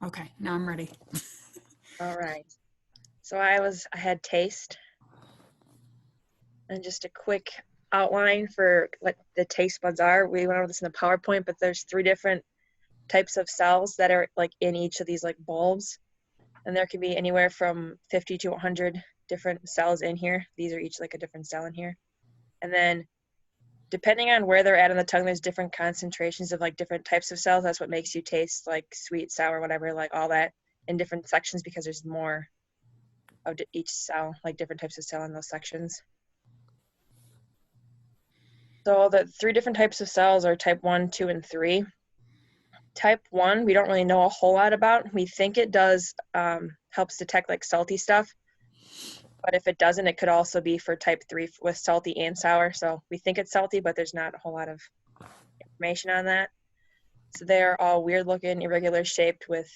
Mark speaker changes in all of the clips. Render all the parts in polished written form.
Speaker 1: Okay, now I'm ready.
Speaker 2: All right. So I had taste and just a quick outline for what the taste buds are. We went over this in the PowerPoint, but there's three different types of cells that are like in each of these like bulbs. And there can be anywhere from 50 to 100 different cells in here. These are each like a different cell in here. And then depending on where they're at on the tongue, there's different concentrations of like different types of cells. That's what makes you taste like sweet, sour, whatever, like all that in different sections because there's more of each cell, like different types of cell in those sections. So the three different types of cells are type 1, 2, and 3. Type 1, we don't really know a whole lot about. We think it does helps detect like salty stuff, but if it doesn't, it could also be for type 3 with salty and sour. So we think it's salty, but there's not a whole lot of information on that. So they're all weird looking, irregular shaped with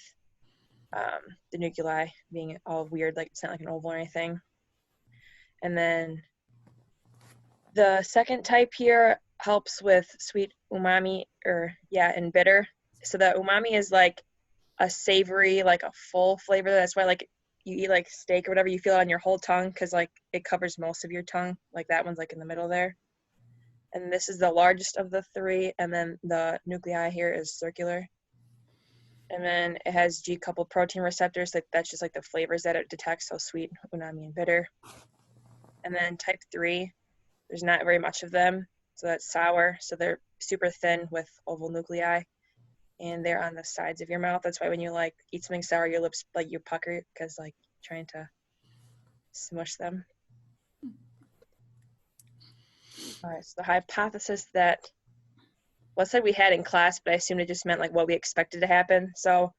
Speaker 2: the nuclei being all weird, like it's not like an oval or anything. And then the second type here helps with sweet umami and bitter. So the umami is like a savory, like a full flavor. That's why like you eat like steak or whatever, you feel it on your whole tongue because like it covers most of your tongue. Like that one's like in the middle there. And this is the largest of the three. And then the nuclei here is circular. And then it has G-coupled protein receptors. Like that's just like the flavors that it detects. So sweet, umami, and bitter. And then type 3, there's not very much of them. So that's sour. So they're super thin with oval nuclei. And they're on the sides of your mouth. That's why when you like eat something sour, your lips like you pucker because like trying to smush them. All right. So the hypothesis that said we had in class, but I assumed it just meant like what we expected to happen. So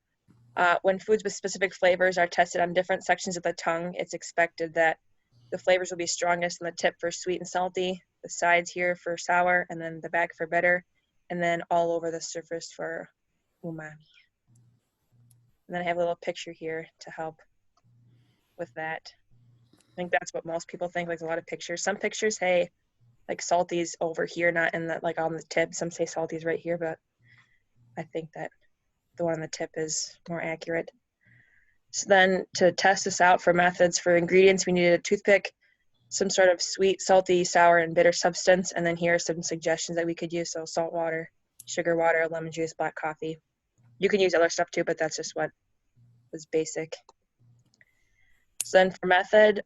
Speaker 2: when foods with specific flavors are tested on different sections of the tongue, it's expected that the flavors will be strongest in the tip for sweet and salty, the sides here for sour, and then the back for bitter, and then all over the surface for umami. And then I have a little picture here to help with that. I think that's what most people think, like a lot of pictures. Some pictures say like salty's over here, not in the like on the tip. Some say salty's right here, but I think that the one on the tip is more accurate. So then to test this out for methods for ingredients, we needed a toothpick, some sort of sweet, salty, sour, and bitter substance. And then here are some suggestions that we could use. So salt water, sugar water, lemon juice, black coffee. You can use other stuff too, but that's just what was basic. So then for method,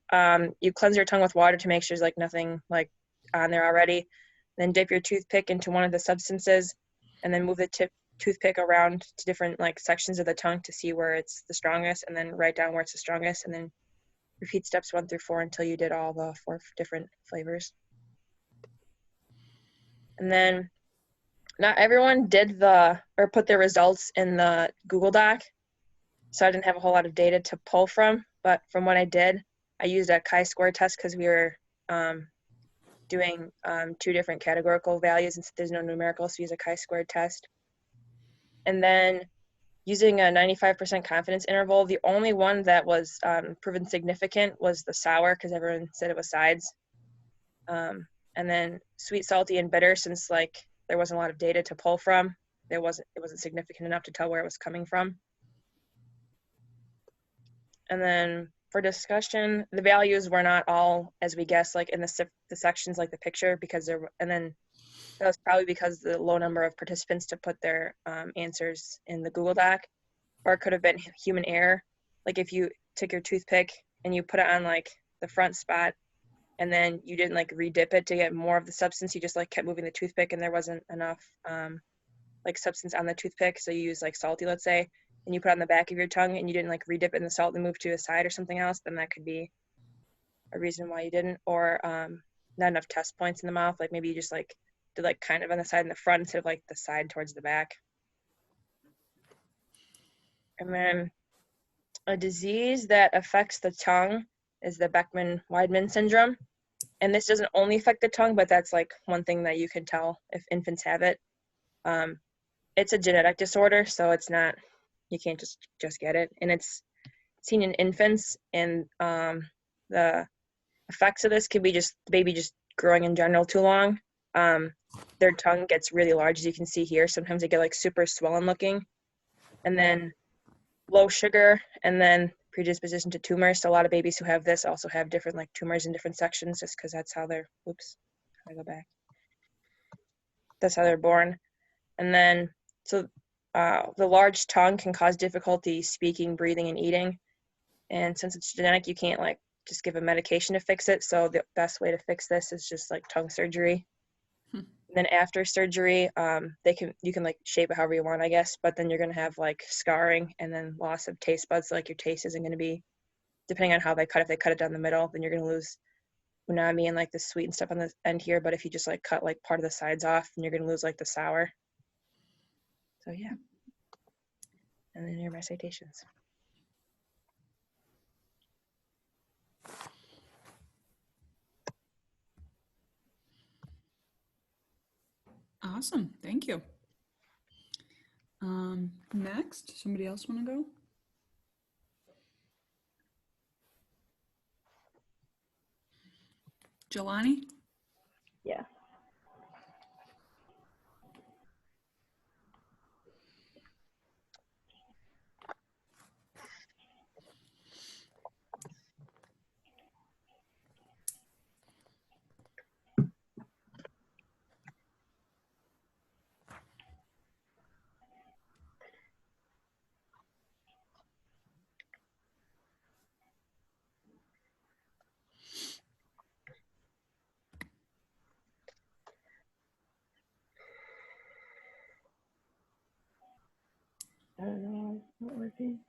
Speaker 2: you cleanse your tongue with water to make sure there's like nothing like on there already. Then dip your toothpick into one of the substances and then move the toothpick around to different like sections of the tongue to see where it's the strongest and then write down where it's the strongest and then repeat steps 1 through 4 until you did all the 4 different flavors. And then not everyone did put their results in the Google Doc. So I didn't have a whole lot of data to pull from, but from what I did, I used a chi-square test because we were doing 2 different categorical values and there's no numerical, so use a chi-square test. And then using a 95% confidence interval, the only one that was proven significant was the sour because everyone said it was sides. And then sweet, salty, and bitter, since like there wasn't a lot of data to pull from, it wasn't significant enough to tell where it was coming from. And then for discussion, the values were not all as we guessed, like in the sections like the picture, and then that was probably because the low number of participants to put their answers in the Google Doc, or it could have been human error. Like if you took your toothpick and you put it on like the front spot and then you didn't like redip it to get more of the substance, you just like kept moving the toothpick and there wasn't enough like substance on the toothpick. So you use like salty, let's say, and you put it on the back of your tongue and you didn't like redip it in the salt and move to a side or something else, then that could be a reason why you didn't. Or not enough test points in the mouth. Like maybe you just like did like kind of on the side and the front instead of like the side towards the back. And then a disease that affects the tongue is the Beckman-Weidman syndrome. And this doesn't only affect the tongue, but that's like one thing that you can tell if infants have it. It's a genetic disorder, so it's not, you can't just get it. And it's seen in infants, and the effects of this could be just the baby just growing in general too long. Their tongue gets really large, as you can see here. Sometimes they get like super swollen looking. And then low sugar, and then predisposition to tumors. So a lot of babies who have this also have different like tumors in different sections, just because that's how they're, oops, I go back. That's how they're born. And then, so the large tongue can cause difficulty speaking, breathing, and eating. And since it's genetic, you can't like just give a medication to fix it. So the best way to fix this is just like tongue surgery. Then after surgery, you can like shape it however you want, I guess, but then you're gonna have like scarring and then loss of taste buds. So, like your taste isn't gonna be, depending on how they cut. If they cut it down the middle, then you're gonna lose umami and like the sweet and stuff on the end here. But if you just like cut like part of the sides off, then you're gonna lose like the sour. So yeah. And then here are my citations.
Speaker 1: Awesome, thank you. Next, somebody else want to go? Jelani?
Speaker 3: Yeah. I don't know, it's not working.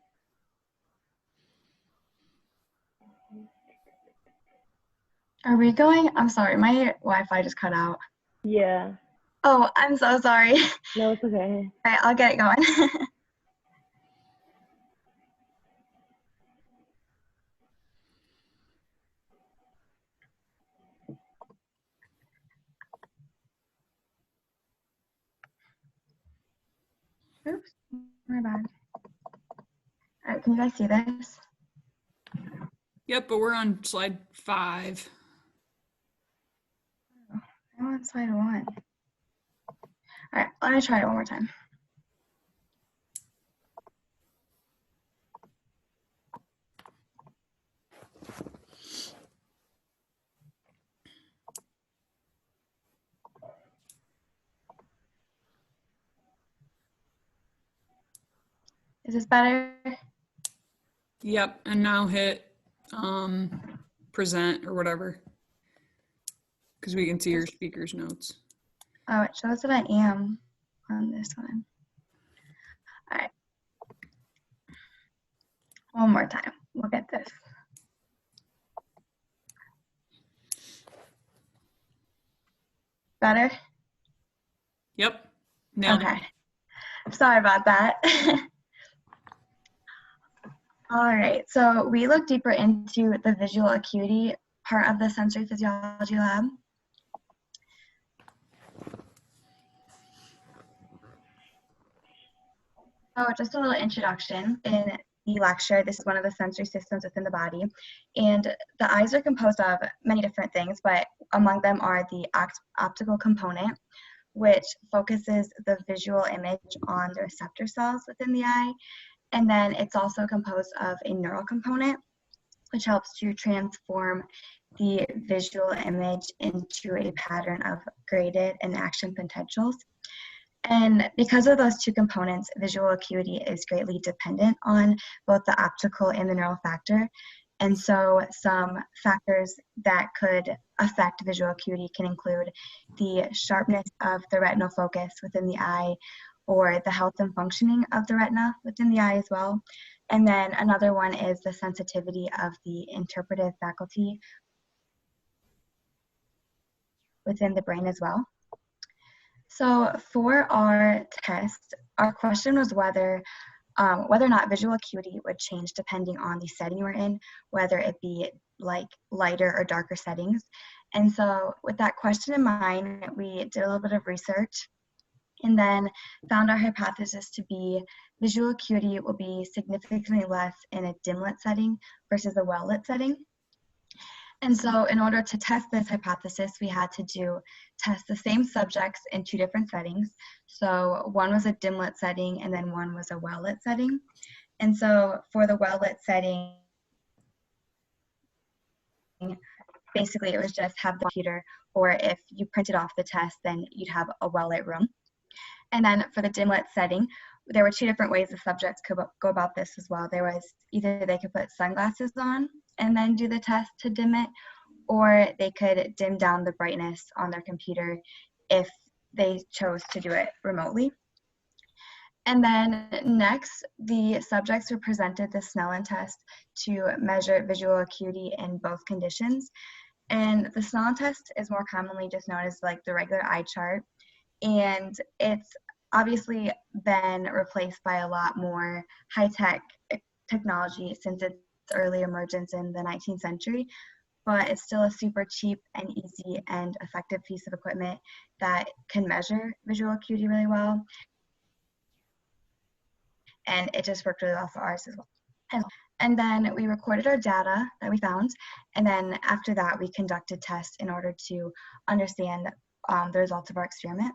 Speaker 4: Are we going? I'm sorry, my Wi-Fi just cut out.
Speaker 3: Yeah.
Speaker 4: Oh, I'm so sorry. All
Speaker 3: No, it's okay.
Speaker 4: right, I'll get it going. Oops, my bad. All right, can you guys see this?
Speaker 1: Yep, but we're on slide 5.
Speaker 4: I'm on slide 1. All right, let me try it one more time. Is this better?
Speaker 1: Yep, and now hit present or whatever, because we can see your speaker's notes.
Speaker 4: Oh, it shows that I am on this one. All right. One more time. We'll get this. Better?
Speaker 1: Yep, nailed
Speaker 4: Okay. Sorry about that. All right, so we look deeper into the visual acuity part of the sensory physiology lab. So just a little introduction. In the lecture, this is one of the sensory systems within the body. And the eyes are composed of many different things, but among them are the optical component, which focuses the visual image on the receptor cells within the eye. And then it's also composed of a neural component, which helps to transform the visual image into a pattern of graded and action potentials. And because of those two components, visual acuity is greatly dependent on both the optical and the neural factor. And so some factors that could affect visual acuity can include the sharpness of the retinal focus within the eye, or the health and functioning of the retina within the eye as well. And then another one is the sensitivity of the interpretive faculty within the brain as well. So for our test, our question was whether or not visual acuity would change depending on the setting we're in, whether it be like lighter or darker settings. And so with that question in mind, we did a little bit of research and then found our hypothesis to be visual acuity will be significantly less in a dim lit setting versus a well lit setting. And so in order to test this hypothesis, we had to test the same subjects in 2 different settings. So one was a dim lit setting and then one was a well lit setting. And so for the well-lit setting, basically it was just have the computer, or if you printed off the test, then you'd have a well-lit room. And then for the dim lit setting, there were two different ways the subjects could go about this as well. There was either they could put sunglasses on and then do the test to dim it, or they could dim down the brightness on their computer if they chose to do it remotely. And then next, the subjects were presented the Snellen test to measure visual acuity in both conditions. And the Snellen test is more commonly just known as like the regular eye chart. And it's obviously been replaced by a lot more high-tech technology since its early emergence in the 19th century. But it's still a super cheap and easy and effective piece of equipment that can measure visual acuity really well. And it just worked really well for ours as well. And then we recorded our data that we found, and then after that we conducted tests in order to understand the results of our experiment.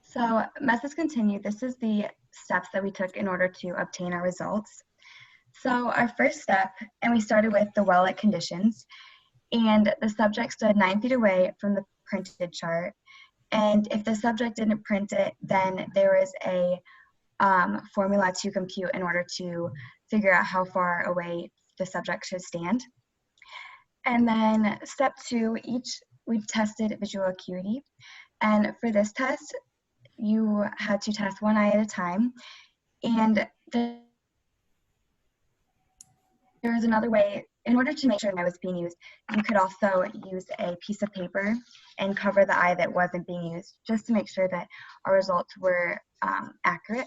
Speaker 4: So methods continued. This is the steps that we took in order to obtain our results. So our first step, and we started with the well-lit conditions, and the subject stood 9 feet away from the printed chart. And if the subject didn't print it, then there was a formula to compute in order to figure out how far away the subject should stand. And then step 2, we tested visual acuity. And for this test, you had to test one eye at a time. And there was another way, in order to make sure that was being used, you could also use a piece of paper and cover the eye that wasn't being used, just to make sure that our results were accurate.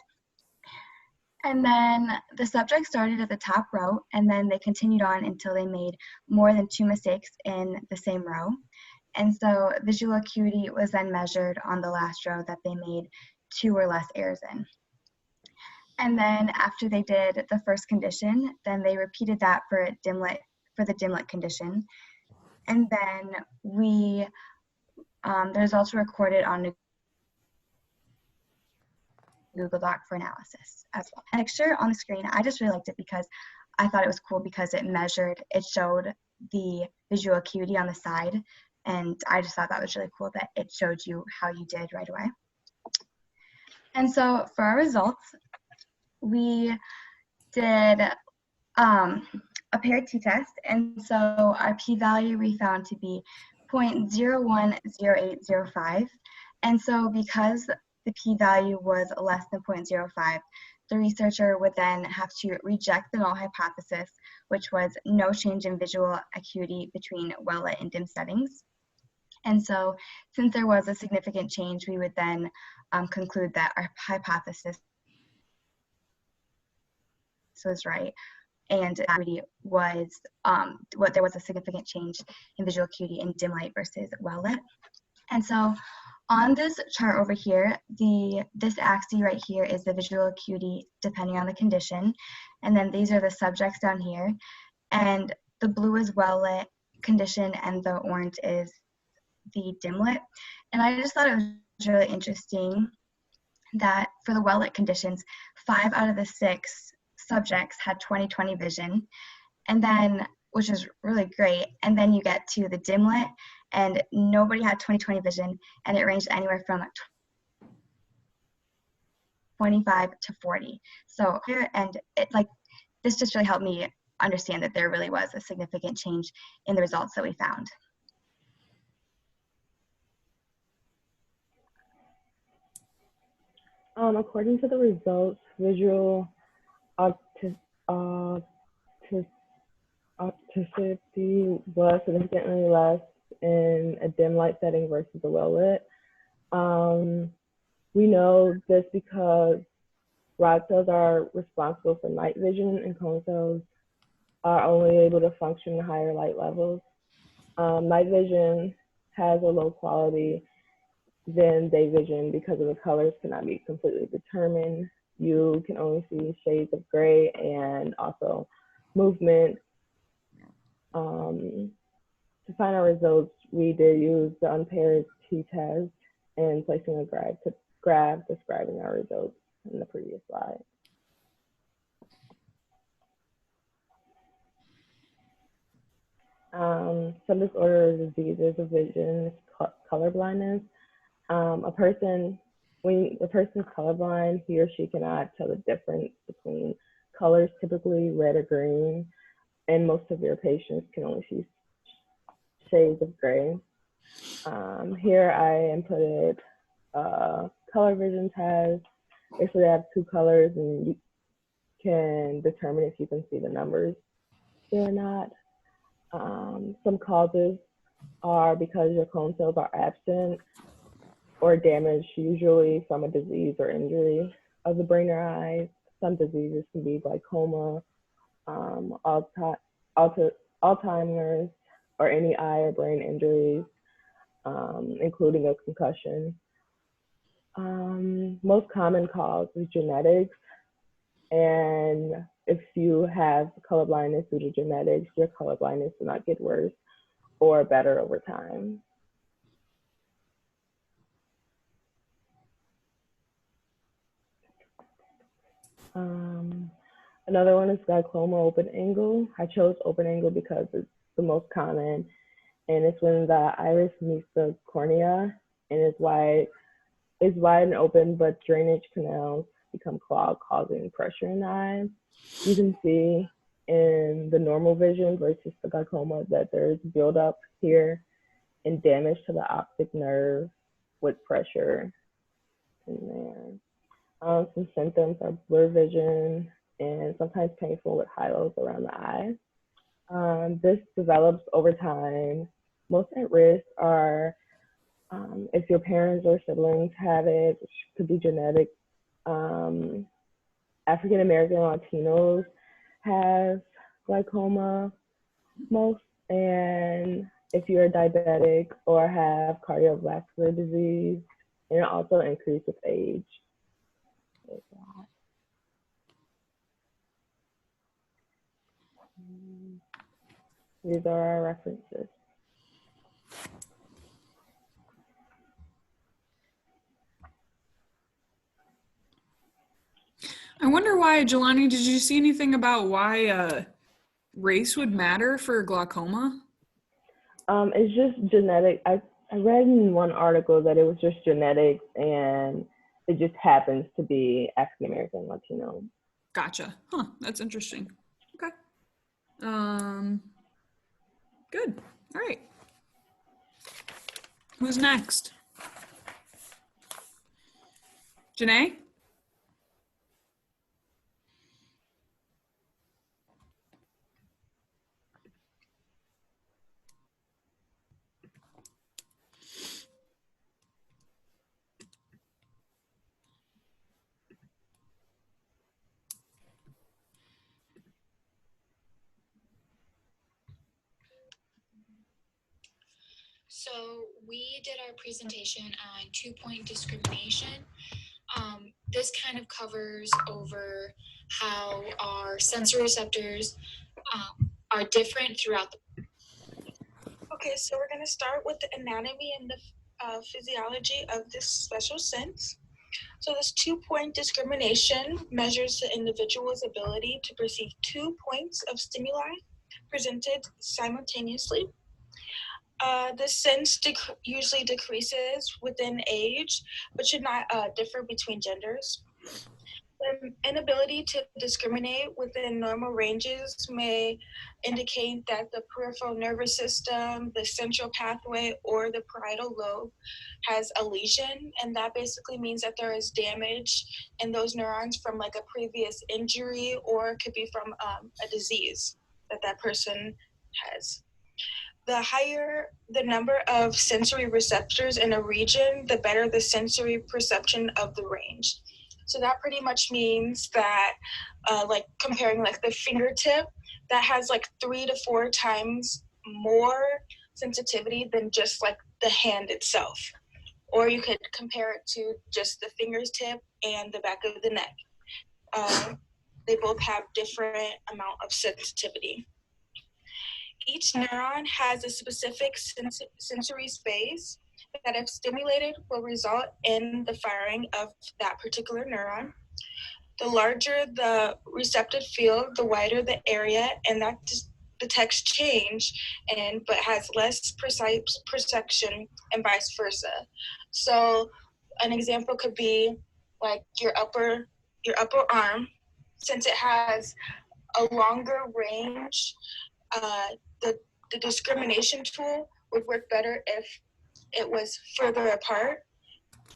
Speaker 4: And then the subject started at the top row, and then they continued on until they made more than 2 mistakes in the same row. And so visual acuity was then measured on the last row that they made 2 or less errors in. And then after they did the first condition, then they repeated that for the dim lit condition. And then the results were recorded on a Google Doc for analysis as well. And picture on the screen, I just really liked it because I thought it was cool because it showed the visual acuity on the side. And I just thought that was really cool that it showed you how you did right away. And so for our results, we did a paired t-test, and so our p-value we found to be 0.010805. And so because the p-value was less than 0.05, the researcher would then have to reject the null hypothesis, which was no change in visual acuity between well-lit and dim settings. And so since there was a significant change, we would then conclude that our hypothesis was right, and acuity was there was a significant change in visual acuity in dim light versus well lit. And so on this chart over here, this axis right here is the visual acuity depending on the condition, and then these are the subjects down here, and the blue is well lit condition and the orange is the dim lit. And I just thought it was really interesting that for the well lit conditions, 5 out of the 6 subjects had 20/20 vision, and then, which is really great. And then you get to the dim lit, and nobody had 20/20 vision, and it ranged anywhere from 25 to 40. So, and this just really helped me understand that there really was a significant change in the results that we found.
Speaker 3: According to the results, visual opticity was significantly less in a dim light setting versus a well lit. We know this because rod cells are responsible for night vision, and cone cells are only able to function at higher light levels. Night vision has a low quality than day vision because of the colors cannot be completely determined. You can only see shades of gray and also movement. To find our results, we did use the unpaired t-test and placing a graph describing our results in the previous slide. Some disorder or diseases of vision is color blindness. When a person's colorblind, he or she cannot tell the difference between colors, typically red or green, and most severe patients can only see shades of gray. Here I inputted color vision test. Basically, I have two colors, and you can determine if you can see the numbers here or not. Some causes are because your cone cells are absent or damaged, usually from a disease or injury of the brain or eyes. Some diseases can be glaucoma, Alzheimer's, or any eye or brain injuries, including a concussion. Most common cause is genetics, and if you have color blindness due to genetics, your color blindness will not get worse or better over time. Another one is glaucoma open angle. I chose open angle because it's the most common, and it's when the iris meets the cornea and it's wide and open, but drainage canals become clogged, causing pressure in the eyes. You can see in the normal vision versus the glaucoma that there's buildup here and damage to the optic nerve with pressure in there. Some symptoms are blurred vision and sometimes painful with highlights around the eye. This develops over time. Most at risk are if your parents or siblings have it, which could be genetic. African American Latinos have glaucoma most, and if you're diabetic or have cardiovascular disease, and it also increases with age. These are our references.
Speaker 1: I wonder why, Jelani, did you see anything about why race would matter for glaucoma?
Speaker 3: It's just genetic. I read in one article that it was just genetics and it just happens to be African American Latino.
Speaker 1: Gotcha. Huh, that's interesting. Okay. Good. All right. Who's next? Janae?
Speaker 5: So we did our presentation on 2-point discrimination. This kind of covers over how our sensory receptors are different throughout the.
Speaker 6: Okay, so we're going to start with the anatomy and the physiology of this special sense. So this 2-point discrimination measures the individual's ability to perceive 2 points of stimuli presented simultaneously. This sense usually decreases within age, but should not differ between genders. The inability to discriminate within normal ranges may indicate that the peripheral nervous system, the central pathway, or the parietal lobe has a lesion, and that basically means that there is damage in those neurons from like a previous injury, or it could be from a disease that person has. The higher the number of sensory receptors in a region, the better the sensory perception of the range. So that pretty much means that like comparing like the fingertip, that has like 3 to 4 times more sensitivity than just like the hand itself. Or you could compare it to just the fingertip and the back of the neck. They both have different amount of sensitivity. Each neuron has a specific sensory space that, if stimulated, will result in the firing of that particular neuron. The larger the receptive field, the wider the area, and detects change but has less precise perception, and vice versa. So an example could be like your upper arm, since it has a longer range, the discrimination tool would work better if it was further apart.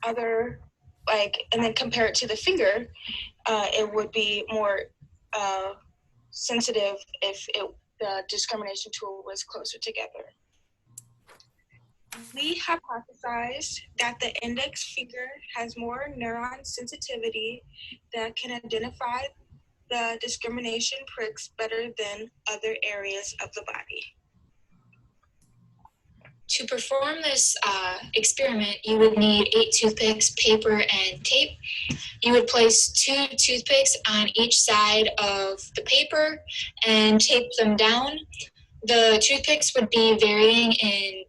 Speaker 6: And then compare it to the finger, it would be more sensitive if the discrimination tool was closer together. We hypothesized that the index finger has more neuron sensitivity that can identify the discrimination pricks better than other areas of the body.
Speaker 5: To perform this experiment, you would need 8 toothpicks, paper, and tape. You would place 2 toothpicks on each side of the paper and tape them down. The toothpicks would be varying in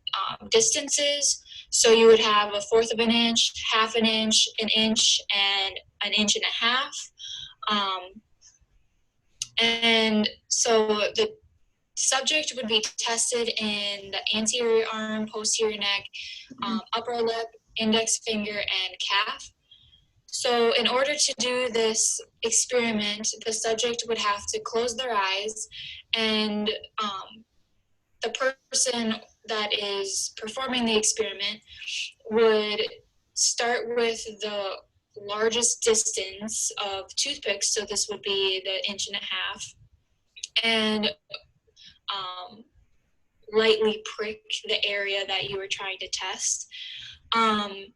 Speaker 5: distances. So you would have 1/4 of an inch, 1/2 an inch, an inch, and an inch and a half. And so the subject would be tested in the anterior arm, posterior neck, upper lip, index finger, and calf. So in order to do this experiment, the subject would have to close their eyes, and the person that is performing the experiment would start with the largest distance of toothpicks, so this would be the inch and a half, and lightly prick the area that you were trying to test. And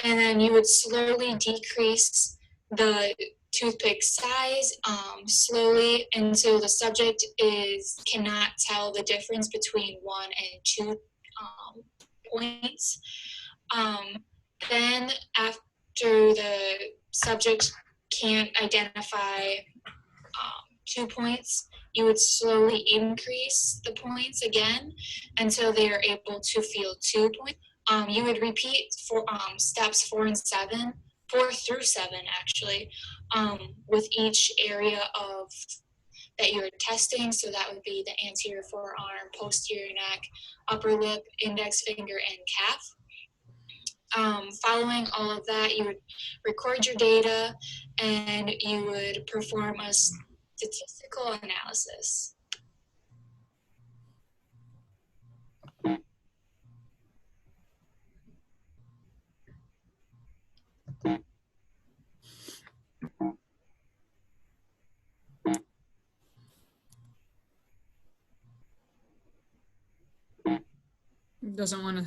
Speaker 5: then you would slowly decrease the toothpick size slowly until the subject cannot tell the difference between 1 and 2 points. Then after the subject can't identify 2 points, you would slowly increase the points again until they are able to feel 2 points. You would repeat for steps 4 through 7 actually, with each area that you're testing. So that would be the anterior forearm, posterior neck, upper lip, index finger, and calf. Following all of that, you would record your data and you would perform a statistical analysis.
Speaker 1: Doesn't want to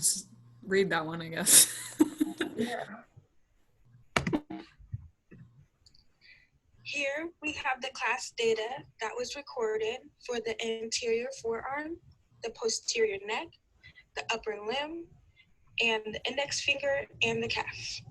Speaker 1: read that one, I guess.
Speaker 3: Yeah.
Speaker 6: Here we have the class data that was recorded for the anterior forearm, the posterior neck, the upper limb, and the index finger and the calf.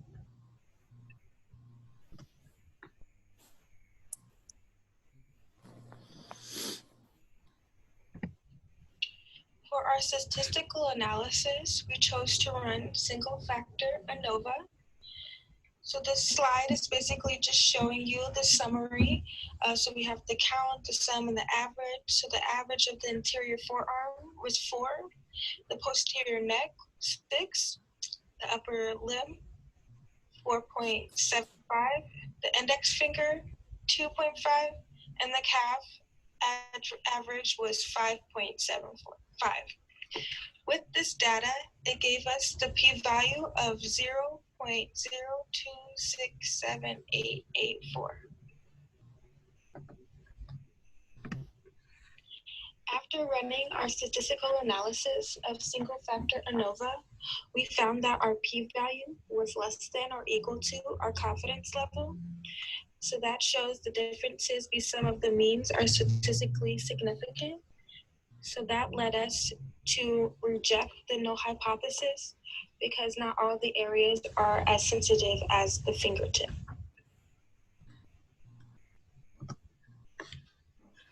Speaker 6: For our statistical analysis, we chose to run single factor ANOVA. So this slide is basically just showing you the summary. So we have the count, the sum, and the average. So the average of the anterior forearm was 4, the posterior neck 6, the upper limb 4.75, the index finger 2.5, and the calf average was 5.75. With this data, it gave us the p-value of 0.0267884. After running our statistical analysis of single factor ANOVA, we found that our p-value was less than or equal to our confidence level. So that shows the differences be some of the means are statistically significant. So that led us to reject the null hypothesis because not all the areas are as sensitive as the fingertip.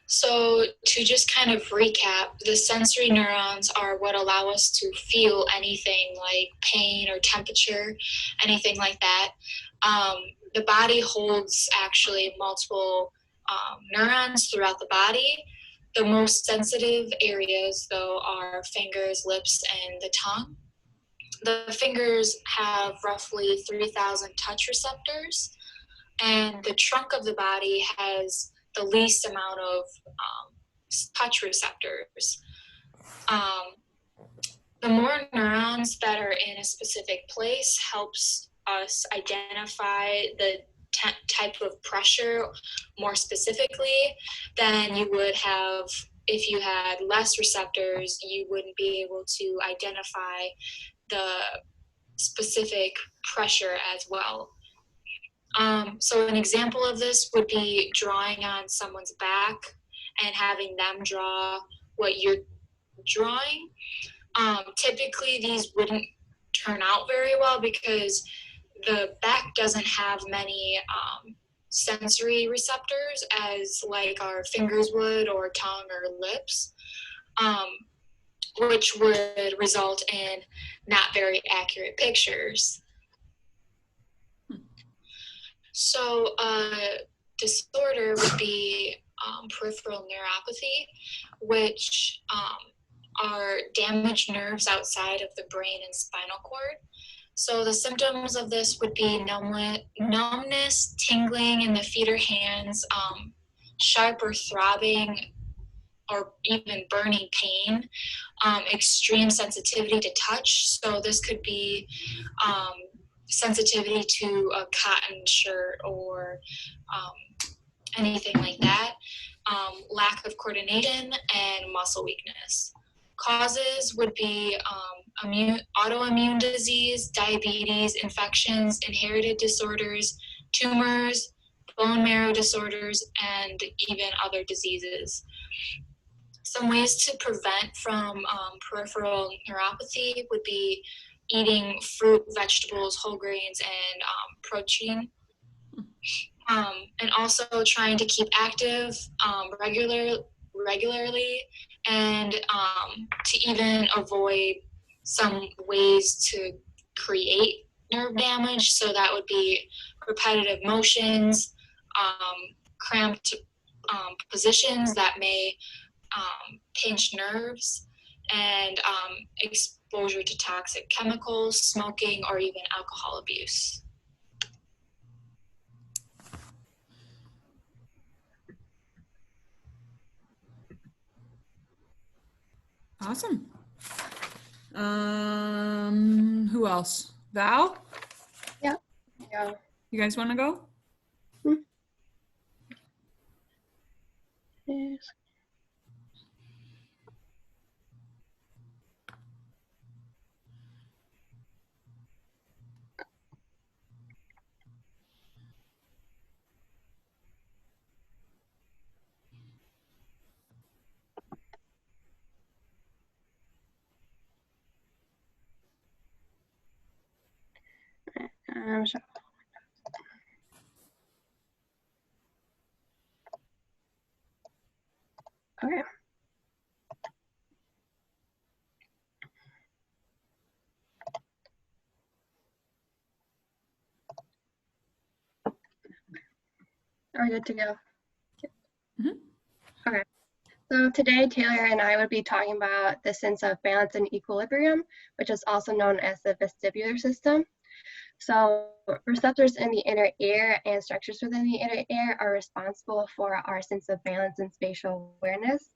Speaker 5: So to just kind of recap, the sensory neurons are what allow us to feel anything like pain or temperature, anything like that. The body holds actually multiple neurons throughout the body. The most sensitive areas, though, are fingers, lips, and the tongue. The fingers have roughly 3,000 touch receptors, and the trunk of the body has the least amount of touch receptors. The more neurons that are in a specific place helps us identify the type of pressure more specifically than you would have if you had less receptors. You wouldn't be able to identify the specific pressure as well. So an example of this would be drawing on someone's back and having them draw what you're drawing. Typically these wouldn't turn out very well because the back doesn't have many sensory receptors as like our fingers would, or tongue or lips, which would result in not very accurate pictures. So disorder would be peripheral neuropathy, which are damaged nerves outside of the brain and spinal cord. So the symptoms of this would be numbness, tingling in the feet or hands, sharp or throbbing or even burning pain, extreme sensitivity to touch. So this could be sensitivity to a cotton shirt or anything like that, lack of coordination, and muscle weakness. Causes would be autoimmune disease, diabetes, infections, inherited disorders, tumors, bone marrow disorders, and even other diseases. Some ways to prevent from peripheral neuropathy would be eating fruit, vegetables, whole grains, and protein. And also trying to keep active regularly, and to even avoid some ways to create nerve damage. So that would be repetitive motions, cramped positions that may pinch nerves, and exposure to toxic chemicals, smoking, or even alcohol abuse.
Speaker 1: Awesome. Who else? Val?
Speaker 7: Yeah.
Speaker 1: You guys want to go?
Speaker 7: Yes. So, okay. Are we good to go?
Speaker 1: Mhm.
Speaker 7: Okay. So today, Taylor and I would be talking about the sense of balance and equilibrium, which is also known as the vestibular system. So receptors in the inner ear and structures within the inner ear are responsible for our sense of balance and spatial awareness.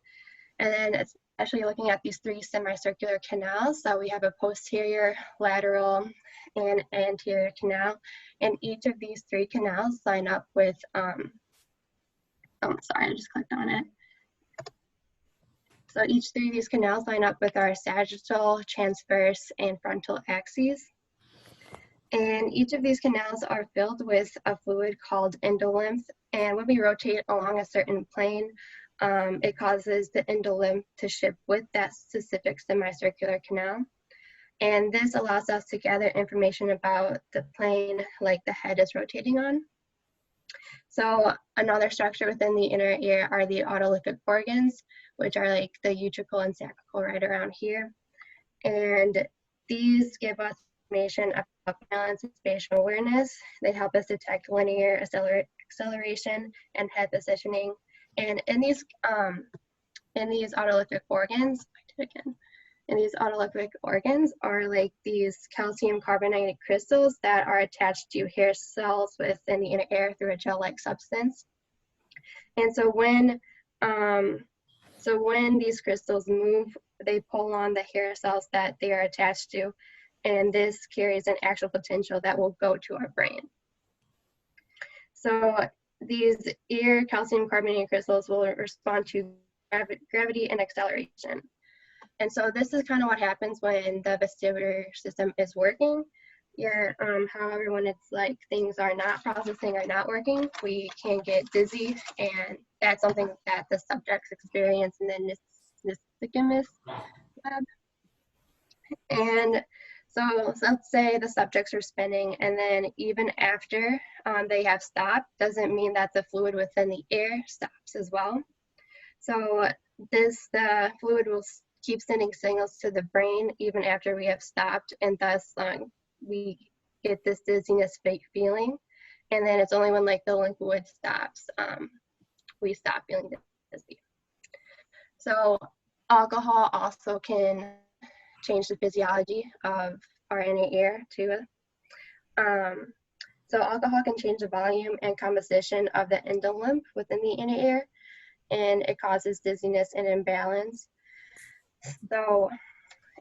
Speaker 7: And then especially looking at these three semicircular canals. So we have a posterior, lateral, and anterior canal. And each of these three canals line up with, oh, sorry, I just clicked on it. So each three of these canals line up with our sagittal, transverse, and frontal axes. And each of these canals are filled with a fluid called endolymph. And when we rotate along a certain plane, it causes the endolymph to shift with that specific semicircular canal. And this allows us to gather information about the plane like the head is rotating on. So another structure within the inner ear are the autolymphic organs, which are like the utricle and sacral right around here. And these give us information about balance and spatial awareness. They help us detect linear acceleration and head positioning. And in in these autolytic organs, in these autolytic organs are like these calcium carbonate crystals that are attached to hair cells within the inner ear through a gel-like substance. And so when these crystals move, they pull on the hair cells that they are attached to, and this carries an actual potential that will go to our brain. So these ear calcium carbonate crystals will respond to gravity and acceleration. And so this is kind of what happens when the vestibular system is working. Yeah, however, when it's like things are not processing or not working, we can get dizzy, and that's something that the subjects experience in the nystagmus lab. And so let's say the subjects are spinning, and then even after they have stopped, doesn't mean that the fluid within the ear stops as well. So the fluid will keep sending signals to the brain even after we have stopped, and thus we get this dizziness feeling. And then it's only when like the liquid stops, we stop feeling dizzy. So alcohol also can change the physiology of our inner ear too. So alcohol can change the volume and composition of the endolymph within the inner ear, and it causes dizziness and imbalance. So,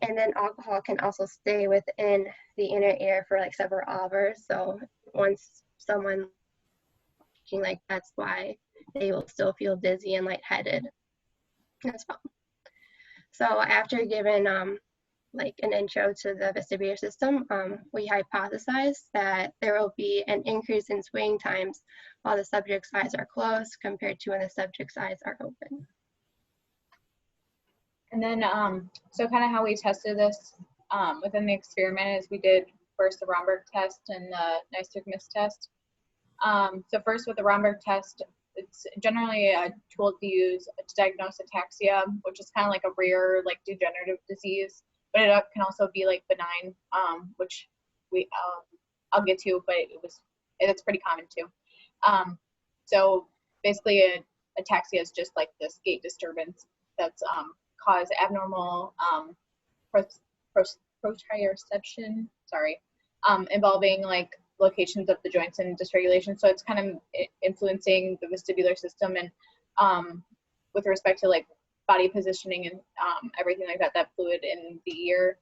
Speaker 7: and then alcohol can also stay within the inner ear for like several hours. So once someone, like, that's why they will still feel dizzy and lightheaded as well. So after giving like an intro to the vestibular system, we hypothesized that there will be an increase in swaying times while the subject's eyes are closed compared to when the subject's eyes are open.
Speaker 8: And then, so kind of how we tested this within the experiment is we did first the Romberg test and the nystagmus test. So first with the Romberg test, it's generally a tool to use to diagnose ataxia, which is kind of like a rare, like degenerative disease, but it can also be like benign, which I'll get to, but it's pretty common too. So basically, ataxia is just like this gait disturbance that's cause abnormal proprioception, involving like locations of the joints and dysregulation. So it's kind of influencing the vestibular system and with respect to like body positioning and everything like that, that fluid in the ear.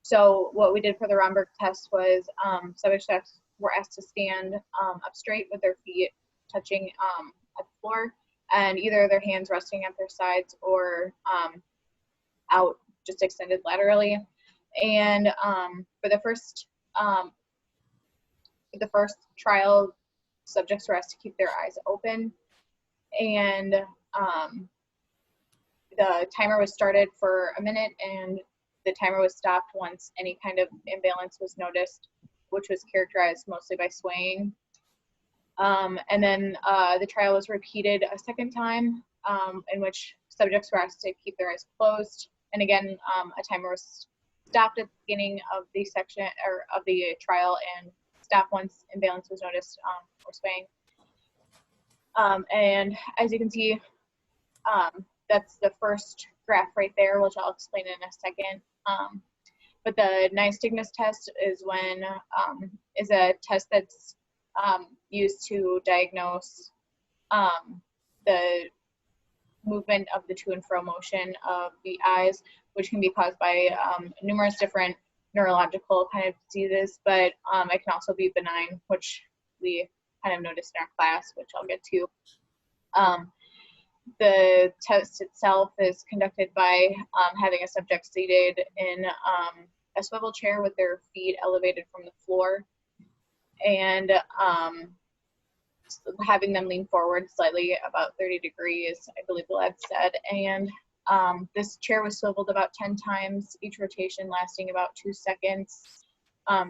Speaker 8: So what we did for the Romberg test was subjects were asked to stand up straight with their feet touching at the floor, and either their hands resting at their sides or out, just extended laterally. And for the first trial, subjects were asked to keep their eyes open, and the timer was started for a minute, and the timer was stopped once any kind of imbalance was noticed, which was characterized mostly by swaying. And then the trial was repeated a second time, in which subjects were asked to keep their eyes closed. And again, a timer was stopped at the beginning of the section or of the trial and stopped once imbalance was noticed or swaying. And as you can see, that's the first graph right there, which I'll explain in a second. But the nystagmus test is is a test that's used to diagnose the movement of the to and fro motion of the eyes, which can be caused by numerous different neurological kind of diseases, but it can also be benign, which we kind of noticed in our class, which I'll get to. The test itself is conducted by having a subject seated in a swivel chair with their feet elevated from the floor, and having them lean forward slightly about 30 degrees, I believe the lab said. And this chair was swiveled about 10 times, each rotation lasting about 2 seconds,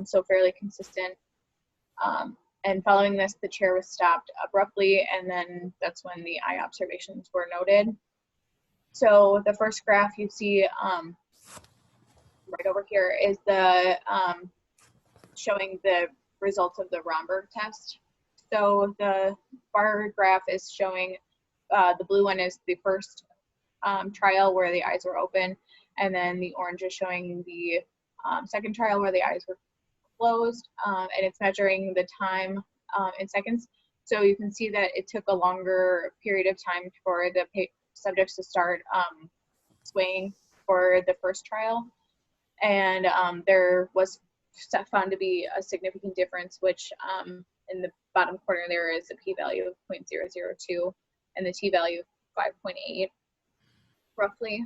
Speaker 8: so fairly consistent. And following this, the chair was stopped abruptly, and then that's when the eye observations were noted. So the first graph you see right over here is the showing the results of the Romberg test. So the bar graph is showing, the blue one is the first trial where the eyes were open, and then the orange is showing the second trial where the eyes were closed, and it's measuring the time in seconds. So you can see that it took a longer period of time for the subjects to start swaying for the first trial, and there was found to be a significant difference, which in the bottom corner there is a p-value of 0.002 and the t-value of 5.8 roughly.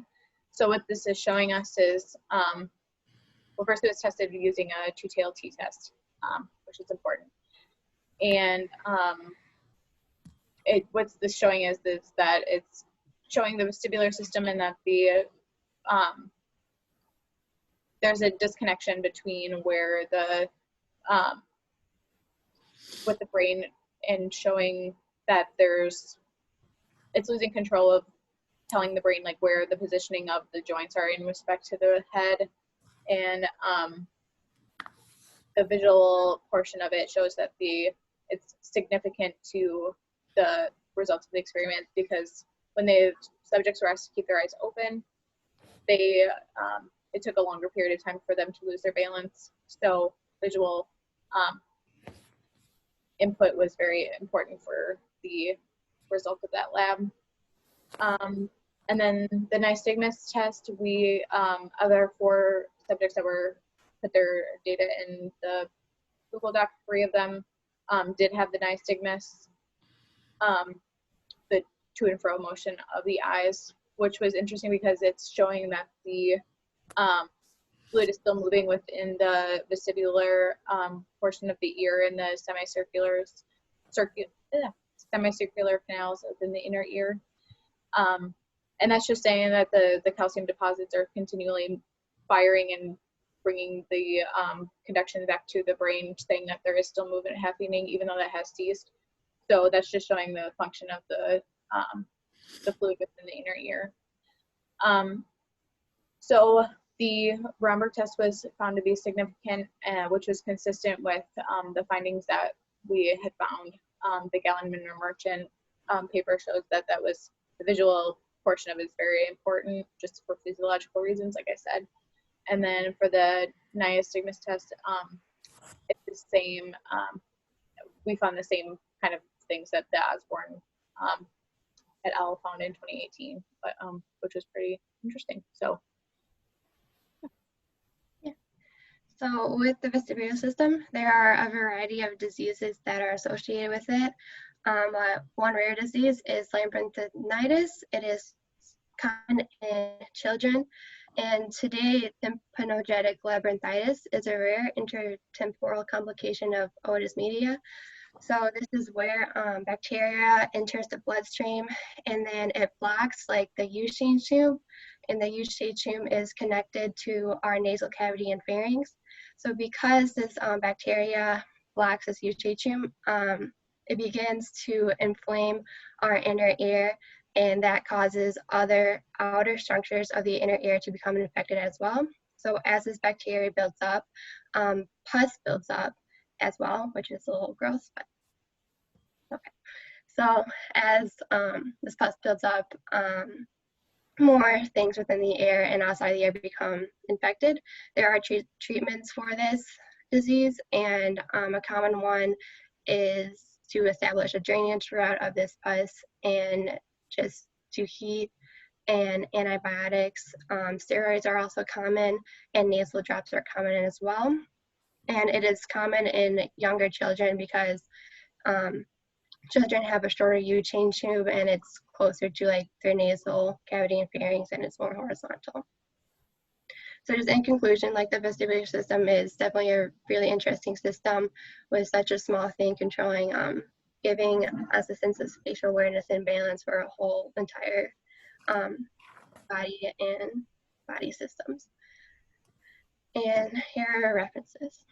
Speaker 8: So what this is showing us is, well, first it was tested using a two-tailed t-test, which is important. And what's this showing is that it's showing the vestibular system, and that the there's a disconnection between where the with the brain, and showing that it's losing control of telling the brain like where the positioning of the joints are in respect to the head. And the visual portion of it shows that it's significant to the results of the experiment, because when the subjects were asked to keep their eyes open, it took a longer period of time for them to lose their balance. So visual input was very important for the result of that lab. And then the nystagmus test, other 4 subjects that put their data in the Google Doc, 3 of them did have the nystagmus, the to and fro motion of the eyes, which was interesting because it's showing that the fluid is still moving within the vestibular portion of the ear and the semicircular canals within the inner ear. And that's just saying that the calcium deposits are continually firing and bringing the conduction back to the brain, saying that there is still movement happening even though that has ceased. So that's just showing the function of the fluid within the inner ear. So the Romberg test was found to be significant, which was consistent with the findings that we had found. The Gallen-Minner-Merchant paper shows that was the visual portion of it is very important, just for physiological reasons, like I said. And then for the nystagmus test, it's the same. We found the same kind of things that the Osborne et al. Found in 2018, but which was pretty interesting. So.
Speaker 7: So with the vestibular system, there are a variety of diseases that are associated with it. One rare disease is labyrinthitis. It is common in children, and today tympanogenetic labyrinthitis is a rare intertemporal complication of otis media. So this is where bacteria enters the bloodstream, and then it blocks like the U-shaped tube, and the U-shaped tube is connected to our nasal cavity and pharynx. So because this bacteria blocks this U-shaped tube, it begins to inflame our inner ear, and that causes other outer structures of the inner ear to become infected as well. So as this bacteria builds up, pus builds up as well, which is a little gross, but okay. So as this pus builds up, more things within the ear and outside the ear become infected. There are treatments for this disease, and a common one is to establish a drainage route of this pus and just to heat, and antibiotics. Steroids are also common, and nasal drops are common as well. And it is common in younger children because children have a shorter U-chain tube, and it's closer to like their nasal cavity and pharynx, and it's more horizontal. So just in conclusion, like the vestibular system is definitely a really interesting system with such a small thing controlling, giving us a sense of spatial awareness and balance for a whole entire body and body systems. And here are references.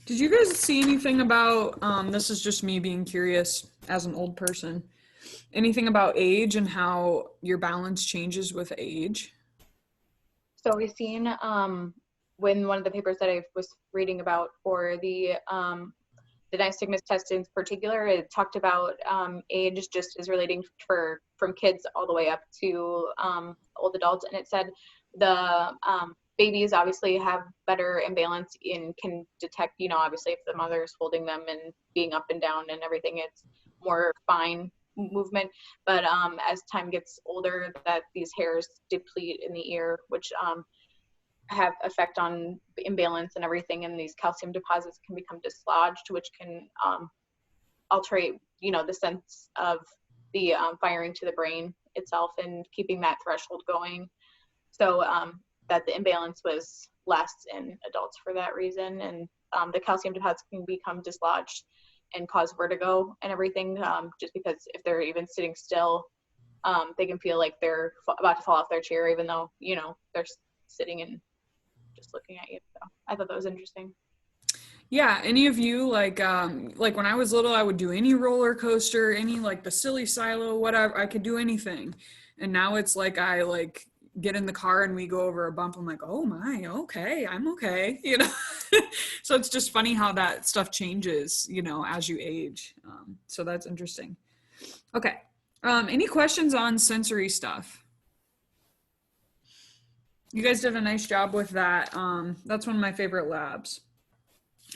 Speaker 1: Did you guys see anything about, this is just me being curious as an old person, anything about age and how your balance changes with age?
Speaker 8: So we've seen when one of the papers that I was reading about for the nystagmus test in particular, it talked about age just as relating from kids all the way up to old adults, and it said the babies obviously have better imbalance and can detect, obviously if the mother is holding them and being up and down and everything, it's more fine movement. But as time gets older, that these hairs deplete in the ear, which have effect on imbalance and everything, and these calcium deposits can become dislodged, which can alterate, the sense of the firing to the brain itself and keeping that threshold going. So that the imbalance was less in adults for that reason, and the calcium deposits can become dislodged and cause vertigo and everything, just because if they're even sitting still, they can feel like they're about to fall off their chair, even though, they're sitting and just looking at you. So I thought that was interesting.
Speaker 1: Yeah, any of you, like when I was little, I would do any roller coaster, any like the silly silo, whatever, I could do anything. And now it's like I like get in the car and we go over a bump, I'm like, oh my, okay, I'm okay, So it's just funny how that stuff changes, as you age. So that's interesting. Okay, any questions on sensory stuff? You guys did a nice job with that. That's one of my favorite labs.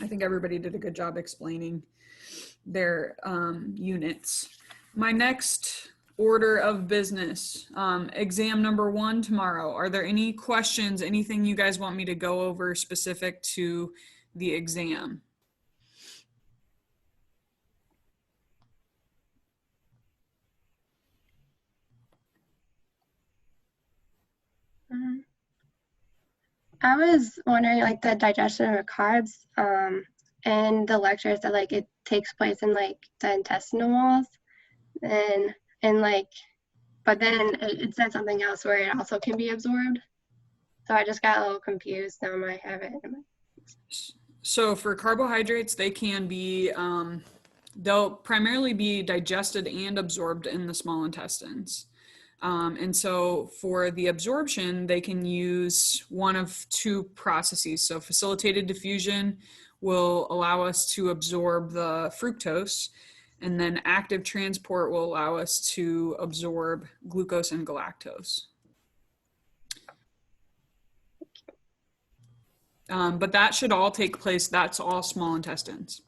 Speaker 1: I think everybody did a good job explaining their units. My next order of business, exam number 1 tomorrow. Are there any questions, anything you guys want me to go over specific to the exam?
Speaker 7: I was wondering, like, the digestion of carbs, and the lecture said, like, it takes place in, like, the intestinal walls, and like, but then it said something else where it also can be absorbed. So I just got a little confused. Now I have it.
Speaker 1: So for carbohydrates, they can be, they'll primarily be digested and absorbed in the small intestines. And so for the absorption, they can use one of 2 processes. So facilitated diffusion will allow us to absorb the fructose, and then active transport will allow us to absorb glucose and galactose. But that should all take place, that's all small intestines.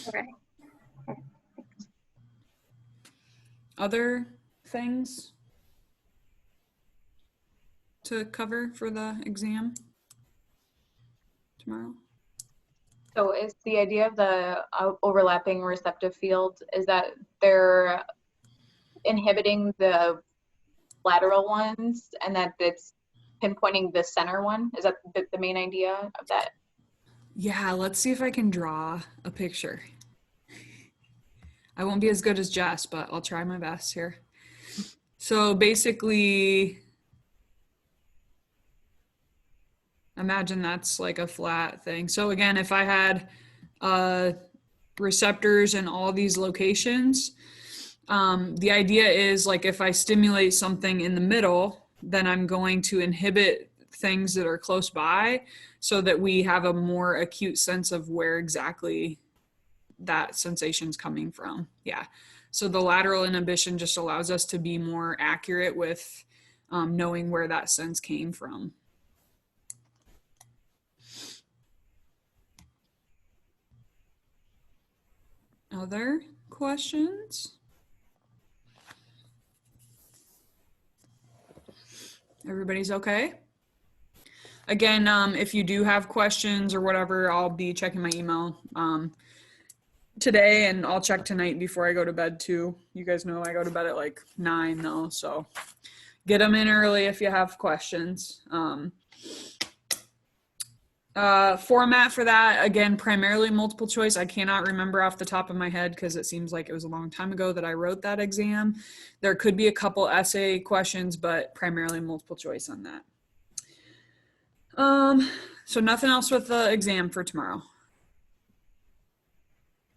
Speaker 7: Okay.
Speaker 1: Other things to cover for the exam tomorrow?
Speaker 8: So is the idea of the overlapping receptive field, is that they're inhibiting the lateral ones and that it's pinpointing the center one? Is that the main idea of that?
Speaker 1: Yeah, let's see if I can draw a picture. I won't be as good as Jess, but I'll try my best here. So basically, imagine that's like a flat thing. So again, if I had receptors in all these locations, the idea is like if I stimulate something in the middle, then I'm going to inhibit things that are close by so that we have a more acute sense of where exactly that sensation's coming from. Yeah. So the lateral inhibition just allows us to be more accurate with knowing where that sense came from. Other questions? Everybody's okay? Again, if you do have questions or whatever, I'll be checking my email today, and I'll check tonight before I go to bed too. You guys know I go to bed at like 9 though, so get them in early if you have questions. Format for that, again, primarily multiple choice. I cannot remember off the top of my head because it seems like it was a long time ago that I wrote that exam. There could be a couple essay questions, but primarily multiple choice on that. So nothing else with the exam for tomorrow.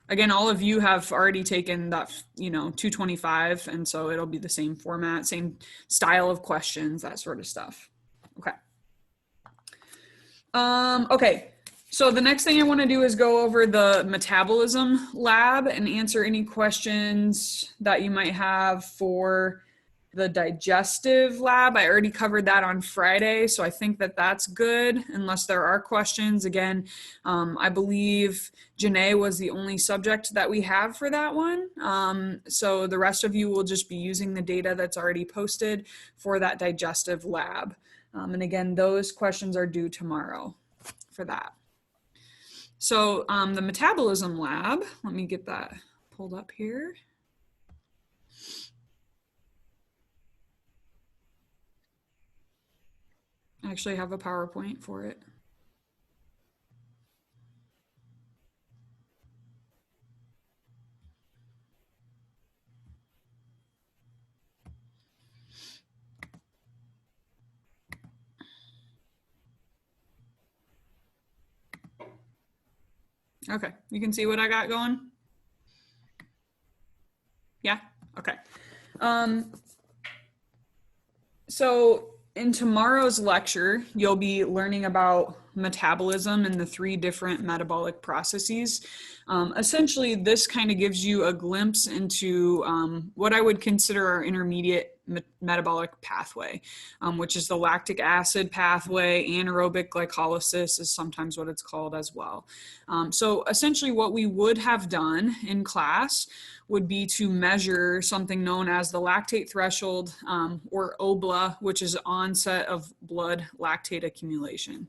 Speaker 1: Again, all of you have already taken that, 225, and so it'll be the same format, same style of questions, that sort of stuff. Okay. Okay, so the next thing I want to do is go over the metabolism lab and answer any questions that you might have for the digestive lab. I already covered that on Friday, so I think that that's good unless there are questions. Again, I believe Janae was the only subject that we have for that one. So the rest of you will just be using the data that's already posted for that digestive lab. And again, those questions are due tomorrow for that. So the metabolism lab, let me get that pulled up here. I actually have a PowerPoint for it. Okay, you can see what I got going? Yeah, okay. So in tomorrow's lecture, you'll be learning about metabolism and the 3 different metabolic processes. Essentially, this kind of gives you a glimpse into what I would consider our intermediate metabolic pathway, which is the lactic acid pathway. Anaerobic glycolysis is sometimes what it's called as well. So essentially what we would have done in class would be to measure something known as the lactate threshold, or OBLA, which is onset of blood lactate accumulation.